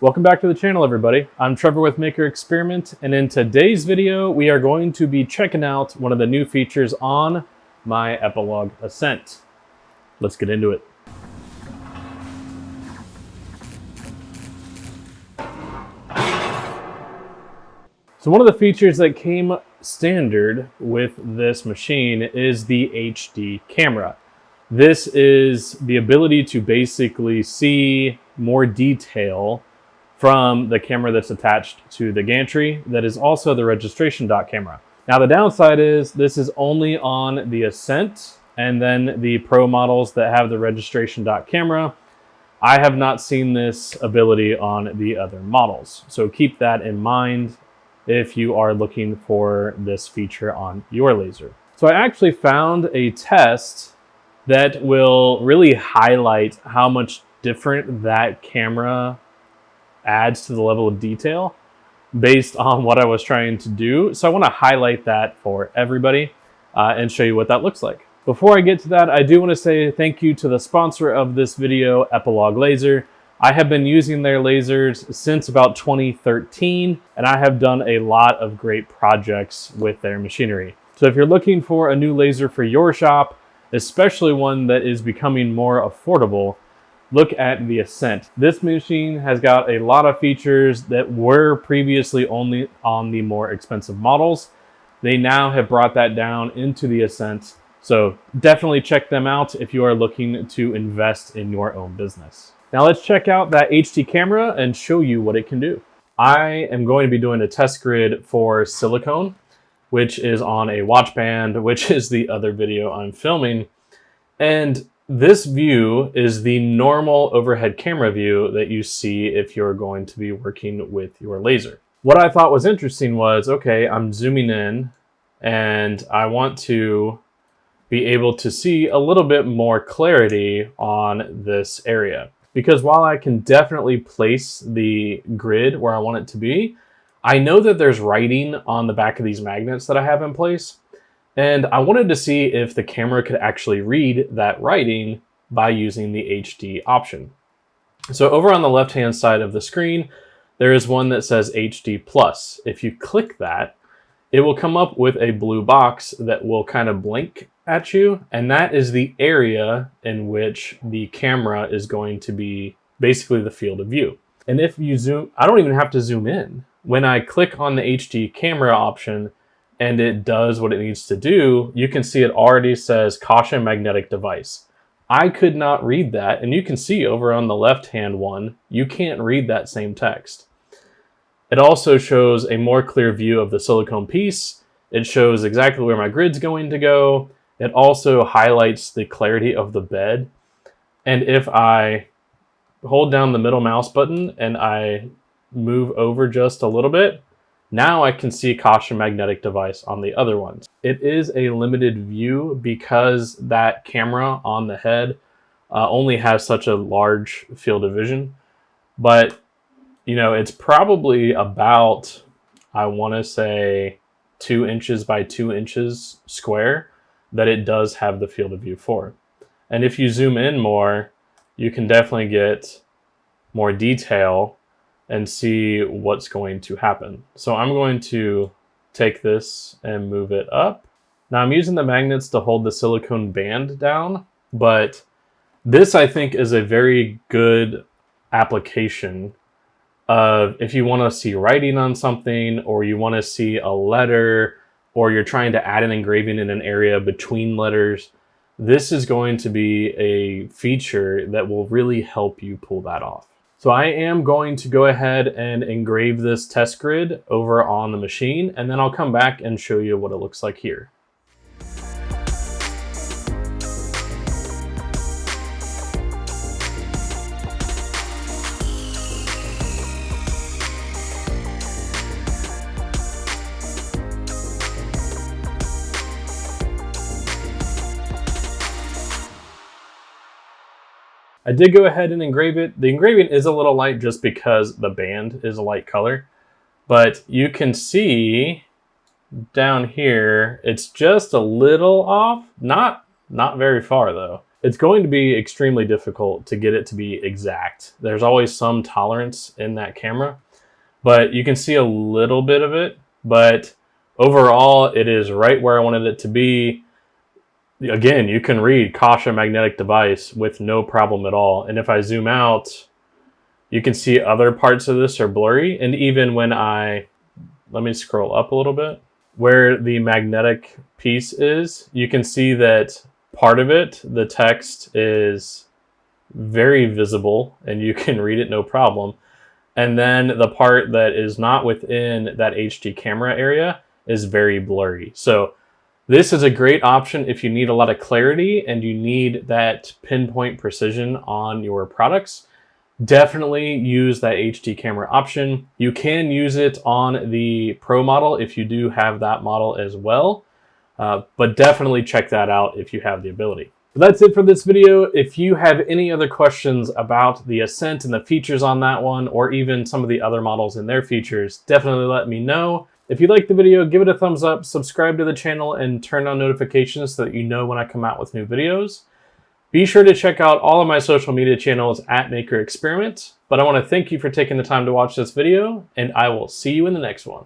Welcome back to the channel, everybody. I'm Trevor with Maker Experiment, and in today's video, we are going to be checking out one of the new features on my Epilog Ascent. Let's get into it. So one of the features that came standard with this machine is the HD camera. This is the ability to basically see more detail from the camera that's attached to the gantry that is also the registration dot camera. Now the downside is this is only on the Ascent and then the Pro models that have the registration dot camera. I have not seen this ability on the other models. So keep that in mind if you are looking for this feature on your laser. So I actually found a test that will really highlight how much different that camera adds to the level of detail based on what I was trying to do. So I want to highlight that for everybody and show you what that looks like. Before I get to that, I do want to say thank you to the sponsor of this video, Epilogue Laser. I have been using their lasers since about 2013, and I have done a lot of great projects with their machinery. So if you're looking for a new laser for your shop, especially one that is becoming more affordable, look at the Ascent. This machine has got a lot of features that were previously only on the more expensive models. They now have brought that down into the Ascent. So definitely check them out if you are looking to invest in your own business. Now let's check out that HD camera and show you what it can do. I am going to be doing a test grid for silicone, which is on a watch band, which is the other video I'm filming. And this view is the normal overhead camera view that you see if you're going to be working with your laser. What I thought was interesting was, okay, I'm zooming in and I want to be able to see a little bit more clarity on this area. Because while I can definitely place the grid where I want it to be, I know that there's writing on the back of these magnets that I have in place. And I wanted to see if the camera could actually read that writing by using the HD option. So over on the left-hand side of the screen, there is one that says HD+. If you click that, it will come up with a blue box that will kind of blink at you. And that is the area in which the camera is going to be basically the field of view. And if you zoom, I don't even have to zoom in. When I click on the HD camera option, and it does what it needs to do, you can see it already says caution magnetic device. I could not read that, and you can see over on the left-hand one, you can't read that same text. It also shows a more clear view of the silicone piece. It shows exactly where my grid's going to go. It also highlights the clarity of the bed. And if I hold down the middle mouse button and I move over just a little bit, now I can see caution magnetic device on the other ones. It is a limited view because that camera on the head only has such a large field of vision. But, you know, it's probably about, I want to say, 2 inches by 2 inches square that it does have the field of view for. And if you zoom in more, you can definitely get more detail and see what's going to happen. So I'm going to take this and move it up. Now I'm using the magnets to hold the silicone band down, but this I think is a very good application of if you want to see writing on something, or you want to see a letter, or you're trying to add an engraving in an area between letters. This is going to be a feature that will really help you pull that off. So I am going to go ahead and engrave this test grid over on the machine, and then I'll come back and show you what it looks like here. I did go ahead and engrave it. The engraving is a little light just because the band is a light color, but you can see down here, it's just a little off, not very far though. it's going to be extremely difficult to get it to be exact. There's always some tolerance in that camera, but you can see a little bit of it. But overall, it is right where I wanted it to be. Again, you can read caution magnetic device with no problem at all. And if I zoom out, you can see other parts of this are blurry. And even when let me scroll up a little bit, where the magnetic piece is, you can see that part of it, the text is very visible and you can read it no problem. And then the part that is not within that HD camera area is very blurry. So this is a great option if you need a lot of clarity and you need that pinpoint precision on your products. Definitely use that HD camera option. You can use it on the Pro model if you do have that model as well, but definitely check that out if you have the ability. But that's it for this video. If you have any other questions about the Ascent and the features on that one, or even some of the other models and their features, definitely let me know. If you liked the video, give it a thumbs up, subscribe to the channel, and turn on notifications so that you know when I come out with new videos. Be sure to check out all of my social media channels at Maker Experiment. But I want to thank you for taking the time to watch this video, and I will see you in the next one.